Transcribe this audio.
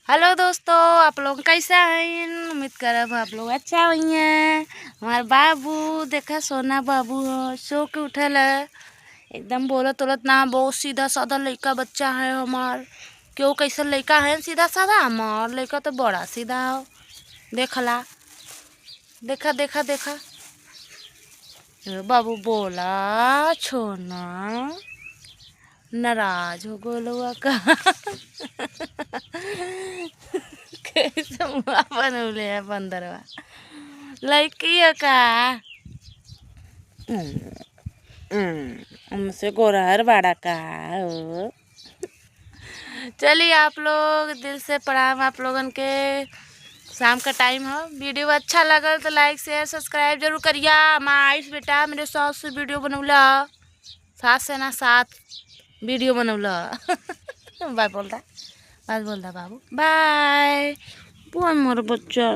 Hello दोस्तों, आप लोग कैसा हैं? उम्मीद करब आप लोग अच्छा हुई हैं। हमारे बाबू देखा सोना बाबू सो के उठल है, एकदम बोलत तोलत ना, बहुत सीधा साधा लड़का बच्चा है हमार। क्यों कैसा लड़का है सीधा साधा? हमार लड़का तो बड़ा सीधा हो। देखला, देखा देखा देखा बाबू बोला छोना नाराज हो गोलुआ का। कैसे मुआ बनौले है बंदरवा, लड़की है का? हमसे गोरहर बाड़ा का हो। चलिए आप लोग दिल से प्रणाम आप लोगन के। शाम का टाइम हो, वीडियो अच्छा लगल तो लाइक शेयर सब्सक्राइब जरूर करिया। माइस बेटा मेरे सास से वीडियो बनौला, सास से ना साथ वीडियो बनौला। बाय बोलता, बाय बोलता बाबू, बाय। वो मोर बच्चा।